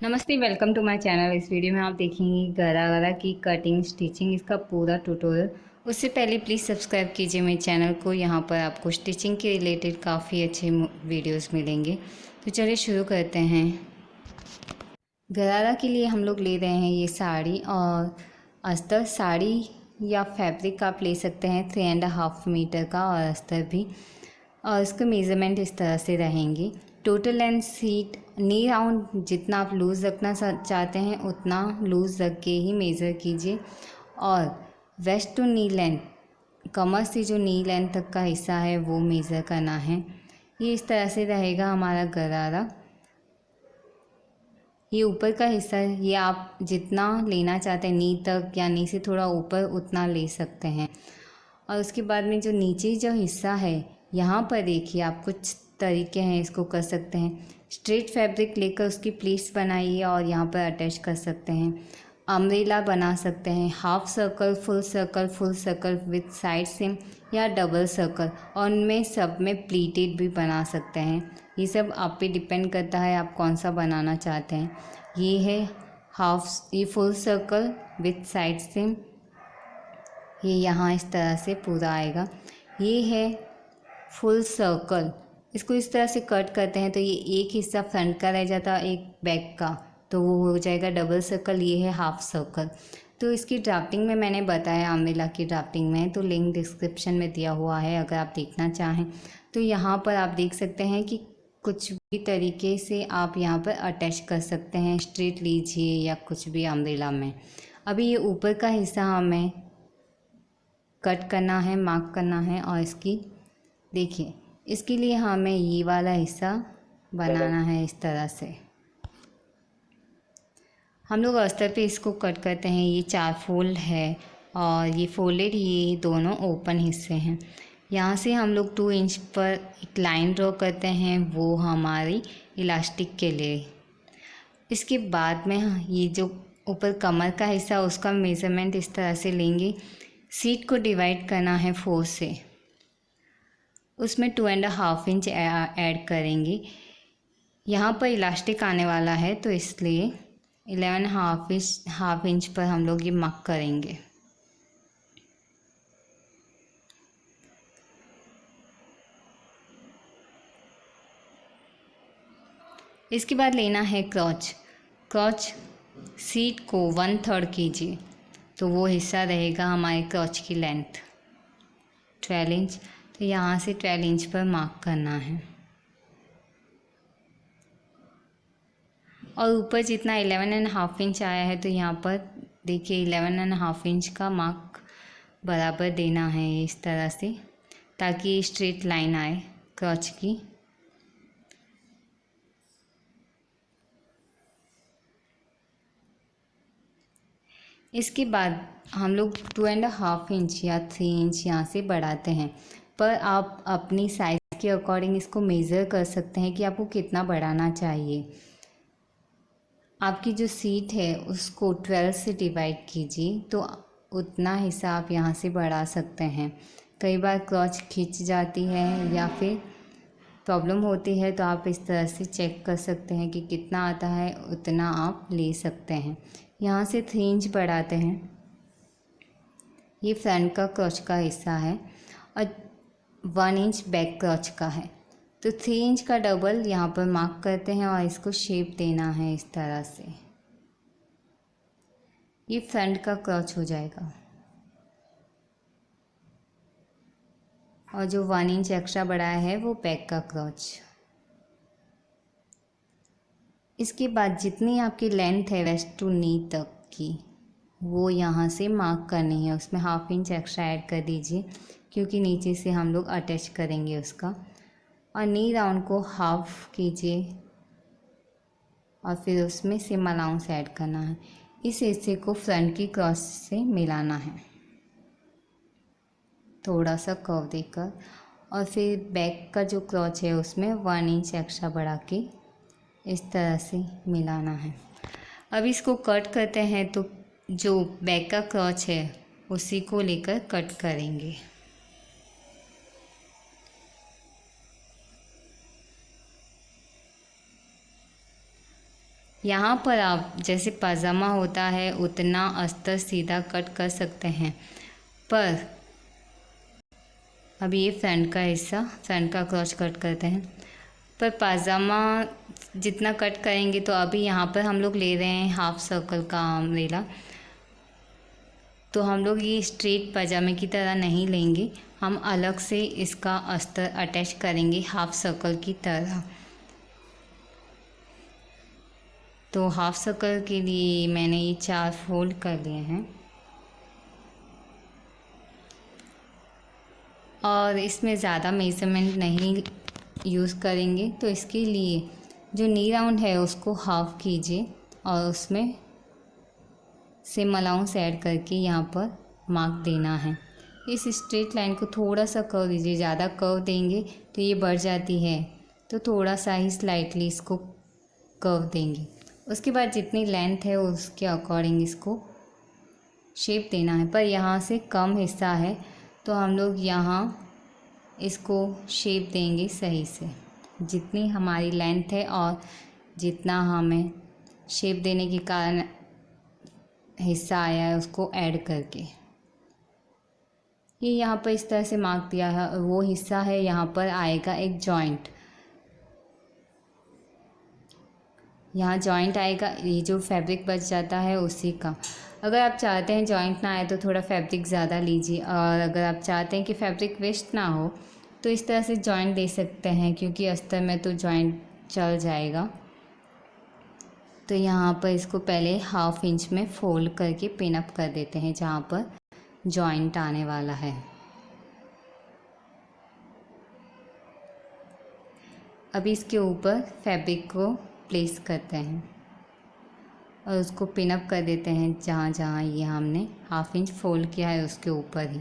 नमस्ते, welcome to my channel. इस video में आप देखेंगे गरारा की कटिंग स्टिचिंग, इसका पूरा ट्यूटोरियल। उससे पहले प्लीज़ सब्सक्राइब कीजिए मेरे चैनल को। यहाँ पर आपको स्टिचिंग के रिलेटेड काफ़ी अच्छे वीडियोस मिलेंगे। तो चलिए शुरू करते हैं। गरारा के लिए हम लोग ले रहे हैं ये साड़ी और अस्तर। साड़ी या फैब्रिक आप ले सकते हैं 3.5 मीटर का, और अस्तर भी। और इसके मेज़रमेंट इस तरह से रहेंगे। टोटल लेंथ सीट नी राउंड जितना आप लूज़ रखना चाहते हैं उतना लूज़ रख के ही मेज़र कीजिए। और वेस्ट टू नी लेंथ, कमर से जो नी लेंथ तक का हिस्सा है वो मेज़र करना है। ये इस तरह से रहेगा हमारा गरारा। ये ऊपर का हिस्सा है, ये आप जितना लेना चाहते हैं नी तक या नी से थोड़ा ऊपर उतना ले सकते हैं। और उसके बाद में जो नीचे जो हिस्सा है, यहाँ पर देखिए आप कुछ तरीके हैं इसको कर सकते हैं। स्ट्रेट फैब्रिक लेकर उसकी प्लीट्स बनाइए और यहाँ पर अटैच कर सकते हैं। अम्ब्रेला बना सकते हैं, half circle, full circle with side same, या डबल सर्कल, और उनमें सब में प्लीटेड भी बना सकते हैं। ये सब आप पे डिपेंड करता है आप कौन सा बनाना चाहते हैं। ये है ये full circle with side same. ये यहाँ इस तरह से पूरा आएगा। ये है फुल सर्कल। इसको इस तरह से कट करते हैं तो ये एक हिस्सा फ्रंट का रह जाता है, एक बैक का, तो वो हो जाएगा डबल सर्कल। ये है हाफ सर्कल। तो इसकी ड्राफ्टिंग में मैंने बताया, अम्ब्रेला की ड्राफ्टिंग में, तो लिंक डिस्क्रिप्शन में दिया हुआ है अगर आप देखना चाहें। तो यहाँ पर आप देख सकते हैं कि कुछ भी तरीके से आप यहाँ पर अटैच कर सकते हैं। स्ट्रेट लीजिए या कुछ भी अम्ब्रेला में। अभी ये ऊपर का हिस्सा हमें कट करना है, मार्क करना है। और इसकी देखिए, इसके लिए हमें ये वाला हिस्सा बनाना है इस तरह से। हम लोग अस्तर पे इसको कट करते हैं। ये 4 फोल्ड है और ये फोल्डेड, ये दोनों ओपन हिस्से हैं। यहाँ से हम लोग 2 इंच पर एक लाइन ड्रॉ करते हैं, वो हमारी इलास्टिक के लिए। इसके बाद में ये जो ऊपर कमर का हिस्सा, उसका मेज़रमेंट इस तरह से लेंगे। सीट को डिवाइड करना है 4 से, उसमें 2.5 इंच ऐड करेंगे। यहाँ पर इलास्टिक आने वाला है तो इसलिए 11.5 इंच पर हम लोग ये मार्क करेंगे। इसके बाद लेना है क्रॉच। क्रॉच सीट को 1/3 कीजिए तो वो हिस्सा रहेगा हमारे क्रॉच की लेंथ 12 इंच। तो यहाँ से 12 इंच पर मार्क करना है। और ऊपर जितना 11.5 इंच आया है तो यहाँ पर देखिए 11.5 इंच का मार्क बराबर देना है इस तरह से, ताकि स्ट्रेट लाइन आए क्रॉच की। इसके बाद हम लोग 2.5 इंच या 3 इंच यहाँ से बढ़ाते हैं। पर आप अपनी साइज़ के अकॉर्डिंग इसको मेज़र कर सकते हैं कि आपको कितना बढ़ाना चाहिए। आपकी जो सीट है उसको 12 से डिवाइड कीजिए तो उतना हिस्सा आप यहाँ से बढ़ा सकते हैं। कई बार क्रॉच खिंच जाती है या फिर प्रॉब्लम होती है तो आप इस तरह से चेक कर सकते हैं कि कितना आता है, उतना आप ले सकते हैं। यहाँ से 3 इंच बढ़ाते हैं। ये फ्रंट का क्रॉच का हिस्सा है और 1 इंच बैक क्रॉच का है, तो 3 इंच का डबल यहाँ पर मार्क करते हैं और इसको शेप देना है इस तरह से। ये फ्रंट का क्रॉच हो जाएगा। और जो 1 इंच एक्स्ट्रा बढ़ाया है वो बैक का क्रॉच। इसके बाद जितनी आपकी लेंथ है वेस्ट टू नी तक की, वो यहाँ से मार्क करनी है। उसमें 1/2 इंच एक्स्ट्रा ऐड कर दीजिए क्योंकि नीचे से हम लोग अटैच करेंगे उसका। और नी राउंड को हाफ कीजिए और फिर उसमें सिम अलाउंस ऐड करना है। इस हिस्से को फ्रंट की क्रॉस से मिलाना है, थोड़ा सा कर्व देकर। और फिर बैक का जो क्रॉच है उसमें 1 इंच एक्स्ट्रा बढ़ा के इस तरह से मिलाना है। अब इसको कट करते हैं तो जो बैक का क्रॉच है उसी को लेकर कट करेंगे। यहाँ पर आप जैसे पाजामा होता है उतना अस्तर सीधा कट कर सकते हैं, पर अभी ये फ्रंट का हिस्सा, फ्रंट का क्रॉच कट करते हैं, पर पाजामा जितना कट करेंगे तो अभी यहाँ पर हम लोग ले रहे हैं हाफ सर्कल का अम्ब्रेला, तो हम लोग ये स्ट्रेट पजामे की तरह नहीं लेंगे, हम अलग से इसका अस्तर अटैच करेंगे हाफ सर्कल की तरह। तो हाफ सर्कल के लिए मैंने ये 4 फोल्ड कर लिए हैं और इसमें ज़्यादा मेज़रमेंट नहीं यूज़ करेंगे, तो इसके लिए जो नी राउंड है उसको हाफ कीजिए और उसमें सिम अलाउंस ऐड करके यहाँ पर मार्क देना है। इस स्ट्रेट लाइन को थोड़ा सा कर्व दीजिए, ज़्यादा कर्व देंगे तो ये बढ़ जाती है, तो थोड़ा सा ही स्लाइटली इसको कर्व देंगे। उसके बाद जितनी लेंथ है उसके अकॉर्डिंग इसको शेप देना है, पर यहाँ से कम हिस्सा है तो हम लोग यहाँ इसको शेप देंगे सही से, जितनी हमारी लेंथ है और जितना हमें शेप देने के कारण हिस्सा आया है उसको ऐड करके ये यहाँ पर इस तरह से मार्क दिया है। और वो हिस्सा है यहाँ पर आएगा एक जॉइंट, यहाँ जॉइंट आएगा, ये जो फैब्रिक बच जाता है उसी का। अगर आप चाहते हैं जॉइंट ना आए तो थोड़ा फैब्रिक ज़्यादा लीजिए, और अगर आप चाहते हैं कि फैब्रिक वेस्ट ना हो तो इस तरह से जॉइंट दे सकते हैं, क्योंकि अस्तर में तो जॉइंट चल जाएगा। तो यहाँ पर इसको पहले हाफ इंच में फोल्ड करके पिन अप कर देते हैं जहाँ पर जॉइंट आने वाला है। अभी इसके ऊपर फैब्रिक को प्लेस करते हैं और उसको पिन अप कर देते हैं जहाँ जहाँ ये हमने हाफ इंच फोल्ड किया है उसके ऊपर ही।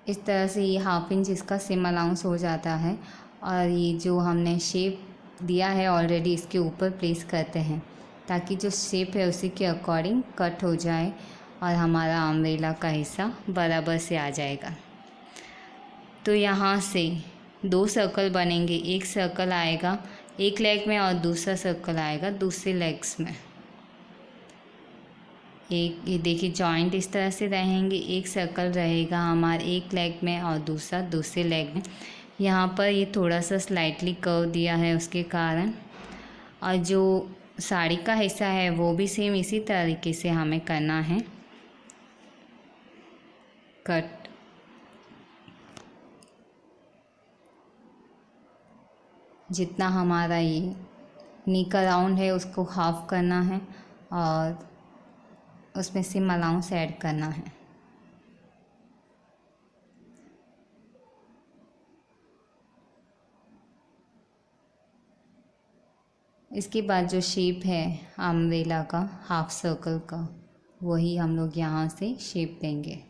इस तरह से ये हाफ इंच इसका सिम अलाउंस हो जाता है, और ये जो हमने शेप दिया है ऑलरेडी इसके ऊपर प्लेस करते हैं ताकि जो शेप है उसी के अकॉर्डिंग कट हो जाए और हमारा अम्ब्रेला का हिस्सा बराबर से आ जाएगा। तो यहाँ से 2 सर्कल बनेंगे, एक सर्कल आएगा एक लेग में और दूसरा सर्कल आएगा दूसरे लेग्स में। एक ये देखिए जॉइंट इस तरह से रहेंगे, एक सर्कल रहेगा हमारे एक लेग में और दूसरा दूसरे लेग में। यहाँ पर ये थोड़ा सा स्लाइटली कर्व दिया है उसके कारण, और जो साड़ी का हिस्सा है वो भी सेम इसी तरीके से हमें करना है कट। जितना हमारा ये नी का राउंड है उसको हाफ करना है और उसमें सिम अलाउंस ऐड करना है। इसके बाद जो शेप है अम्ब्रेला का हाफ सर्कल का, वही हम लोग यहाँ से शेप देंगे।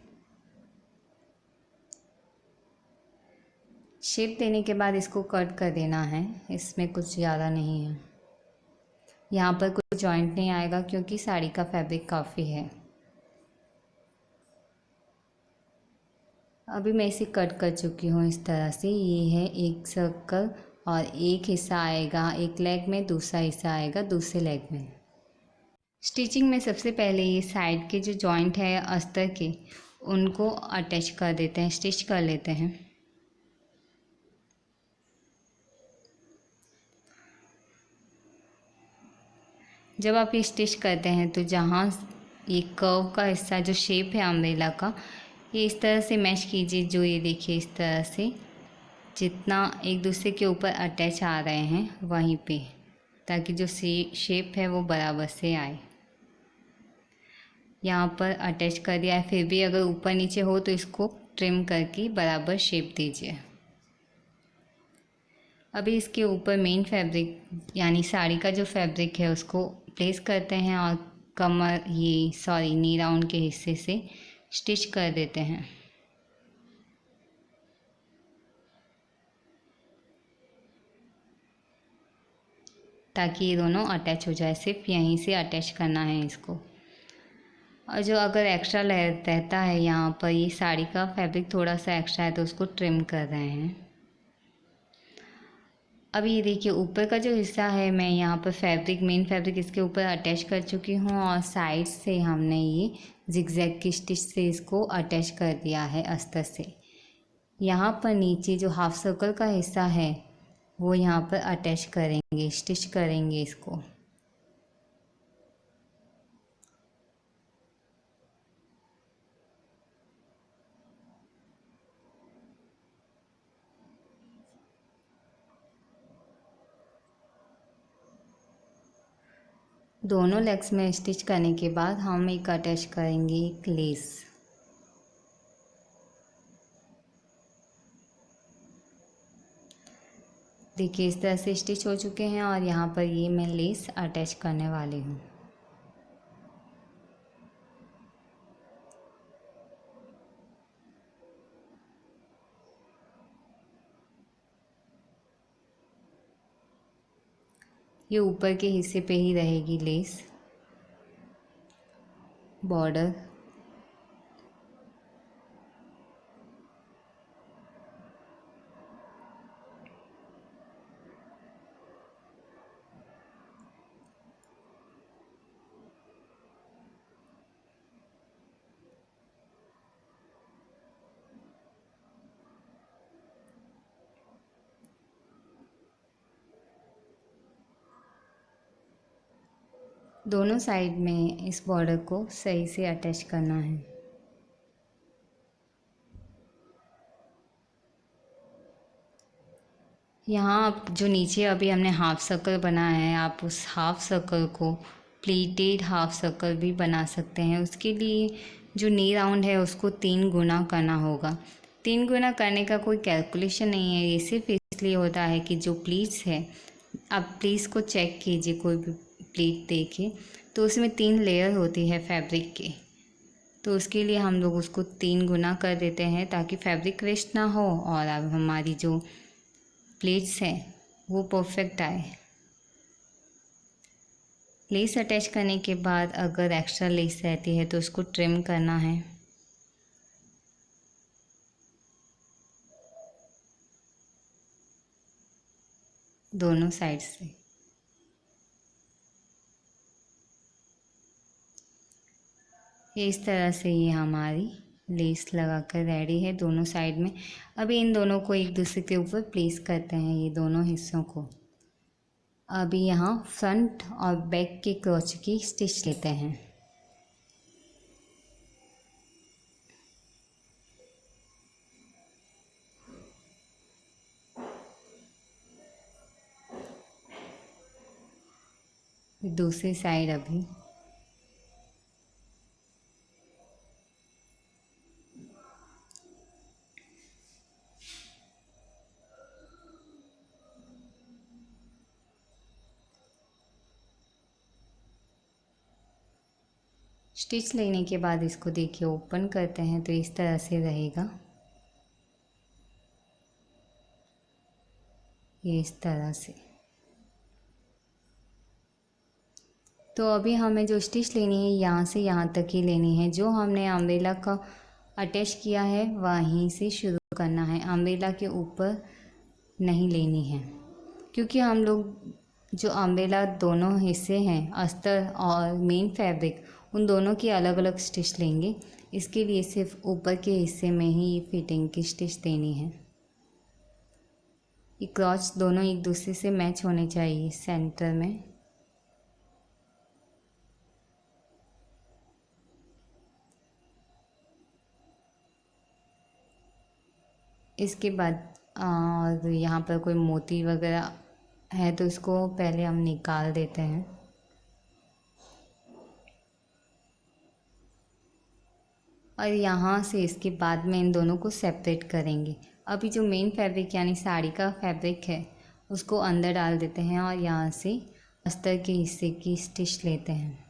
शेप देने के बाद इसको कट कर देना है, इसमें कुछ ज़्यादा नहीं है। यहाँ पर कोई जॉइंट नहीं आएगा क्योंकि साड़ी का फैब्रिक काफ़ी है। अभी मैं इसे कट कर चुकी हूँ इस तरह से। ये है एक सर्कल और एक हिस्सा आएगा एक लेग में, दूसरा हिस्सा आएगा दूसरे लेग में। स्टिचिंग में सबसे पहले ये साइड के जो जॉइंट है अस्तर के, उनको अटैच कर देते हैं, स्टिच कर लेते हैं। जब आप ये स्टिच करते हैं तो जहाँ ये कर्व का हिस्सा जो शेप है अम्ब्रेला का, ये इस तरह से मैच कीजिए, जो ये देखिए इस तरह से जितना एक दूसरे के ऊपर अटैच आ रहे हैं वहीं पे, ताकि जो शेप है वो बराबर से आए। यहाँ पर अटैच कर दिया है, फिर भी अगर ऊपर नीचे हो तो इसको ट्रिम करके बराबर शेप दीजिए। अभी इसके ऊपर मेन फैब्रिक यानी साड़ी का जो फैब्रिक है उसको प्लेस करते हैं और कमर नी राउंड के हिस्से से स्टिच कर देते हैं। ताकि ये दोनों अटैच हो जाए, सिर्फ यहीं से अटैच करना है इसको। और जो अगर एक्स्ट्रा रहता है यहाँ पर, ये साड़ी का फैब्रिक थोड़ा सा एक्स्ट्रा है तो उसको ट्रिम कर रहे हैं। अब ये देखिए ऊपर का जो हिस्सा है मैं यहाँ पर फैब्रिक मेन फैब्रिक इसके ऊपर अटैच कर चुकी हूँ और साइड से हमने ये जिगजैग की स्टिच से इसको अटैच कर दिया है अस्तर से। यहाँ पर नीचे जो हाफ सर्कल का हिस्सा है वो यहाँ पर अटैच करेंगे, स्टिच करेंगे इसको। दोनों लेग्स में स्टिच करने के बाद हम एक अटैच करेंगे एक लेस। देखिए इस तरह से स्टिच हो चुके हैं और यहाँ पर ये मैं लेस अटैच करने वाली हूँ। ये ऊपर के हिस्से पे ही रहेगी लेस। बॉर्डर दोनों साइड में इस बॉर्डर को सही से अटैच करना है। यहाँ आप जो नीचे अभी हमने हाफ सर्कल बनाया है, आप उस हाफ सर्कल को प्लीटेड हाफ सर्कल भी बना सकते हैं। उसके लिए जो नी राउंड है उसको 3 गुना करना होगा। 3 गुना करने का कोई कैलकुलेशन नहीं है, ये सिर्फ इसलिए होता है कि जो प्लीट्स है, आप प्लीट्स को चेक कीजिए, कोई भी प्लीट देखिए तो उसमें 3 लेयर होती है फैब्रिक के। तो उसके लिए हम लोग उसको 3 गुना कर देते हैं ताकि फैब्रिक वेस्ट ना हो और अब हमारी जो प्लेट्स हैं वो परफेक्ट आए। लेस अटैच करने के बाद अगर एक्स्ट्रा लेस रहती है तो उसको ट्रिम करना है। दोनों साइड से। इस तरह से ये हमारी लेस लगाकर रेडी है दोनों साइड में। अभी इन दोनों को एक दूसरे के ऊपर प्लेस करते हैं, ये दोनों हिस्सों को। अभी यहाँ फ्रंट और बैक के क्रोच की स्टिच लेते हैं। दूसरी साइड अभी स्टिच लेने के बाद इसको देखिए ओपन करते हैं तो इस तरह से रहेगा। ये इस तरह से। तो अभी हमें जो स्टिच लेनी है यहाँ से यहाँ तक ही लेनी है। जो हमने अम्ब्रेला का अटैच किया है वहीं से शुरू करना है, अम्ब्रेला के ऊपर नहीं लेनी है, क्योंकि हम लोग जो अम्ब्रेला दोनों हिस्से हैं अस्तर और मेन फैब्रिक उन दोनों की अलग अलग स्टिच लेंगे। इसके लिए सिर्फ ऊपर के हिस्से में ही फिटिंग की स्टिच देनी है। ये क्रॉच दोनों एक दूसरे से मैच होने चाहिए सेंटर में। इसके बाद और यहाँ पर कोई मोती वगैरह है तो इसको पहले हम निकाल देते हैं। और यहाँ से इसके बाद में इन दोनों को सेपरेट करेंगे। अभी जो मेन फैब्रिक यानी साड़ी का फैब्रिक है उसको अंदर डाल देते हैं और यहाँ से अस्तर के हिस्से की स्टिच लेते हैं।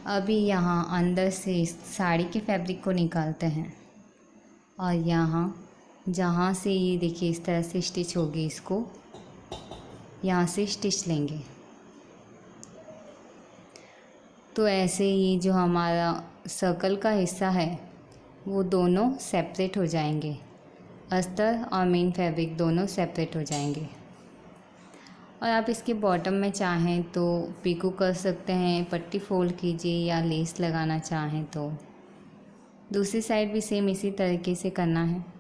अभी यहाँ अंदर से इस साड़ी के फैब्रिक को निकालते हैं और यहाँ जहाँ से ये देखिए इस तरह से स्टिच होगी, इसको यहाँ से स्टिच लेंगे। तो ऐसे ही जो हमारा सर्कल का हिस्सा है वो दोनों सेपरेट हो जाएंगे, अस्तर और मेन फैब्रिक दोनों सेपरेट हो जाएंगे। और आप इसके बॉटम में चाहें तो पीको कर सकते हैं, पट्टी फोल्ड कीजिए, या लेस लगाना चाहें तो। दूसरी साइड भी सेम इसी तरीके से करना है।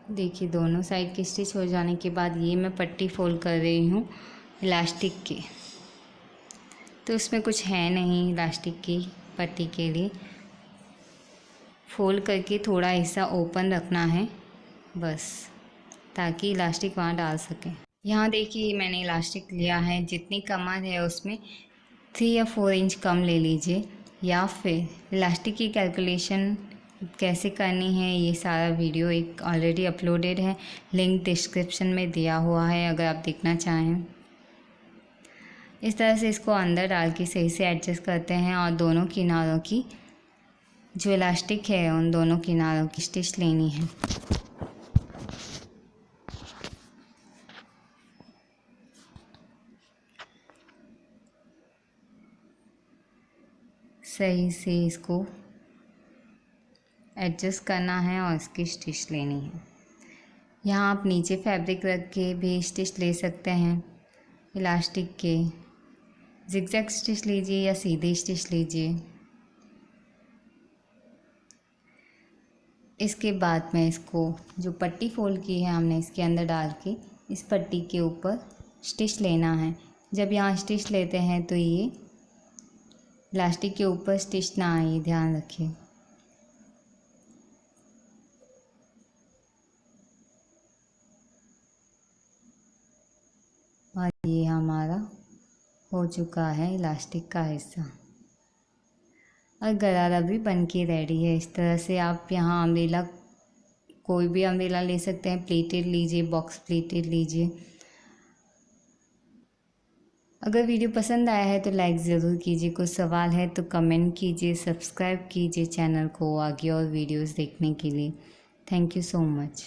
देखिए दोनों साइड की स्टिच हो जाने के बाद ये मैं पट्टी फोल्ड कर रही हूँ इलास्टिक की। तो उसमें कुछ है नहीं इलास्टिक की पट्टी के लिए। फोल्ड करके थोड़ा हिस्सा ओपन रखना है बस, ताकि इलास्टिक वहाँ डाल सकें। यहाँ देखिए मैंने इलास्टिक लिया है, जितनी कमर है उसमें 3 या 4 इंच कम ले लीजिए। या फिर इलास्टिक की कैलकुलेशन कैसे करनी है ये सारा वीडियो एक ऑलरेडी अपलोडेड है, लिंक डिस्क्रिप्शन में दिया हुआ है अगर आप देखना चाहें। इस तरह से इसको अंदर डाल के सही से एडजस्ट करते हैं और दोनों किनारों की जो इलास्टिक है उन दोनों किनारों की स्टिच लेनी है। सही से इसको एडजस्ट करना है और इसकी स्टिच लेनी है। यहाँ आप नीचे फैब्रिक रख के भी स्टिच ले सकते हैं इलास्टिक के। जिगजैग स्टिच लीजिए या सीधी स्टिच लीजिए। इसके बाद में इसको जो पट्टी फोल्ड की है हमने इसके अंदर डाल के इस पट्टी के ऊपर स्टिच लेना है। जब यहाँ स्टिच लेते हैं तो ये इलास्टिक के ऊपर स्टिच ना आए, ध्यान रखिए। और ये हमारा हो चुका है इलास्टिक का हिस्सा और गरारा भी बन के रेडी है। इस तरह से आप यहाँ अम्ब्रेला कोई भी अम्ब्रेला ले सकते हैं, प्लेटेड लीजिए, बॉक्स प्लेटेड लीजिए। अगर वीडियो पसंद आया है तो लाइक ज़रूर कीजिए, कुछ सवाल है तो कमेंट कीजिए, सब्सक्राइब कीजिए चैनल को आगे और वीडियोस देखने के लिए। Thank you so much.